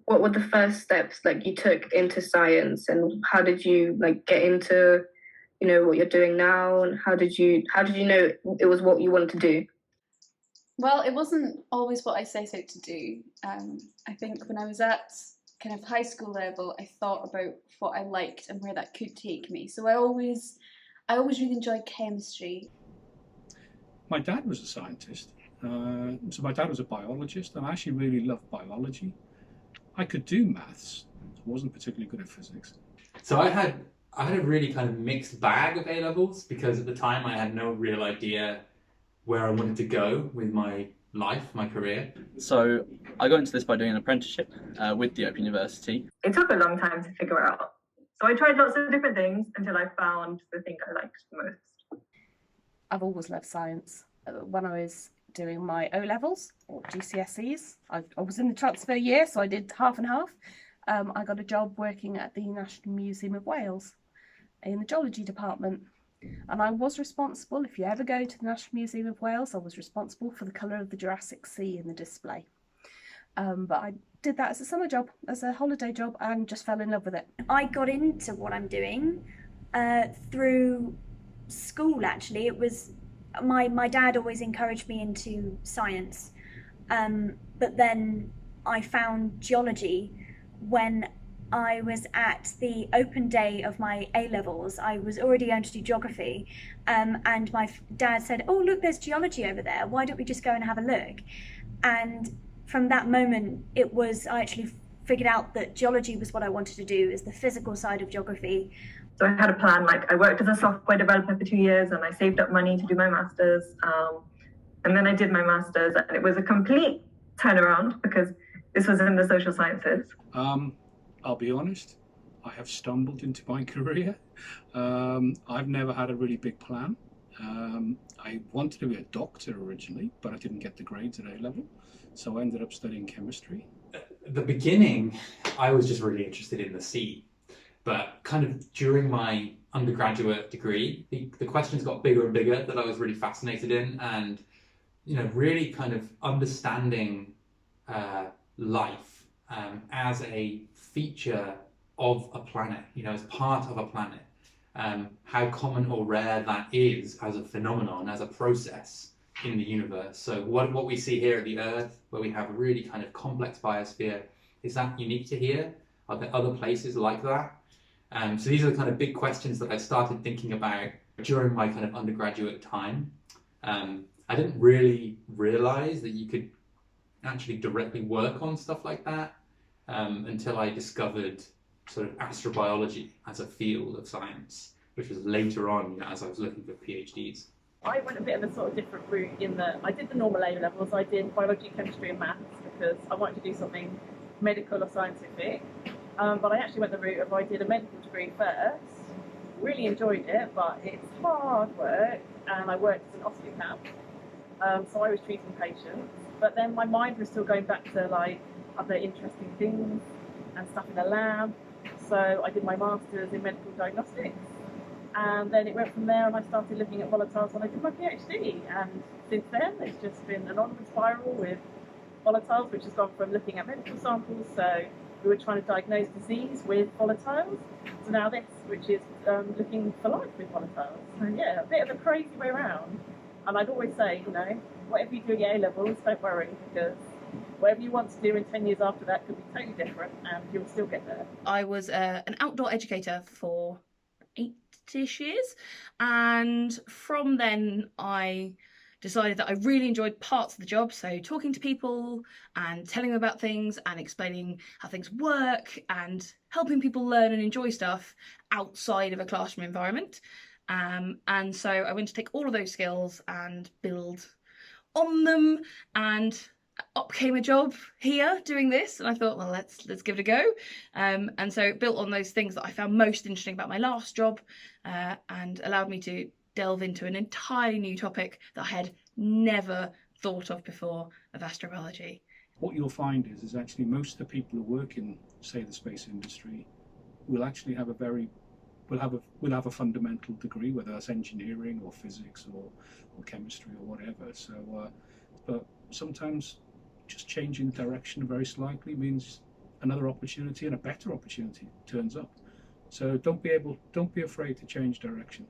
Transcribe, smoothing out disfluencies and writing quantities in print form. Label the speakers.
Speaker 1: what were the first steps like you took into science, and how did you like get into, what you're doing now, and how did you know it was what you wanted to do?
Speaker 2: Well, it wasn't always what I set out to do. I think when I was at kind of high school level, I thought about what I liked and where that could take me. So I always really enjoyed chemistry.
Speaker 3: My dad was a scientist. So my dad was a biologist, and I actually really loved biology. I could do maths. I wasn't particularly good at physics.
Speaker 4: So I had a really kind of mixed bag of A levels because at the time I had no real idea where I wanted to go with my life, my career.
Speaker 5: So I got into this by doing an apprenticeship with the Open University.
Speaker 6: It took a long time to figure out. So I tried lots of different things until I found the thing I liked the most.
Speaker 7: I've always loved science. When I was doing my O-levels or GCSEs, I was in the transfer year, so I did half and half. I got a job working at the National Museum of Wales in the geology department. And I was responsible, if you ever go to the National Museum of Wales, I was responsible for the colour of the Jurassic Sea in the display. But I did that as a summer job, as a holiday job, and just fell in love with it.
Speaker 8: I got into what I'm doing through school, actually. It was my dad always encouraged me into science, but then I found geology when I was at the open day of my A-levels. I was already going to do geography, and my dad said, "Oh, look, there's geology over there. Why don't we just go and have a look?" And from that moment, I actually figured out that geology was what I wanted to do, is the physical side of geography.
Speaker 6: So I had a plan, like I worked as a software developer for 2 years and I saved up money to do my master's. And then I did my master's, and it was a complete turnaround because this was in the social sciences.
Speaker 3: I'll be honest, I have stumbled into my career. I've never had a really big plan. I wanted to be a doctor originally, but I didn't get the grades at A-level, so I ended up studying chemistry.
Speaker 4: At the beginning, I was just really interested in the sea, but kind of during my undergraduate degree, the questions got bigger and bigger that I was really fascinated in, and really kind of understanding life as a feature of a planet, as part of a planet, how common or rare that is as a phenomenon, as a process in the universe. So what we see here at the Earth, where we have a really kind of complex biosphere, is that unique to here? Are there other places like that? So these are the kind of big questions that I started thinking about during my kind of undergraduate time. I didn't really realize that you could actually directly work on stuff like that until I discovered sort of astrobiology as a field of science, which was later on, as I was looking for PhDs.
Speaker 9: I went a bit of a sort of different route in that I did the normal A levels. I did biology, chemistry and maths because I wanted to do something medical or scientific. But I actually went the route of I did a medical degree first, really enjoyed it, but it's hard work, and I worked as an osteopath. So I was treating patients, but then my mind was still going back to like other interesting things and stuff in the lab. So I did my master's in medical diagnostics, and then it went from there, and I started looking at volatiles when I did my PhD, and since then it's just been an onward spiral with volatiles, which has gone from looking at medical samples, so we were trying to diagnose disease with volatiles, to now this, which is looking for life with volatiles. So yeah, a bit of a crazy way around. And I'd always say, whatever you do at your A-levels, don't worry, because whatever you want to do in 10 years after that could be totally different, and you'll still get there.
Speaker 10: I was an outdoor educator for 8-ish years, and from then I decided that I really enjoyed parts of the job, so talking to people and telling them about things and explaining how things work and helping people learn and enjoy stuff outside of a classroom environment. And so I went to take all of those skills and build on them, and up came a job here doing this, and I thought, well, let's give it a go. And so it built on those things that I found most interesting about my last job, and allowed me to delve into an entirely new topic that I had never thought of before, of astrobiology.
Speaker 3: What you'll find is actually most of the people who work in, say, the space industry will actually have will have a fundamental degree, whether that's engineering or physics or chemistry or whatever. So, but sometimes just changing direction very slightly means another opportunity and a better opportunity turns up. So don't be afraid to change direction.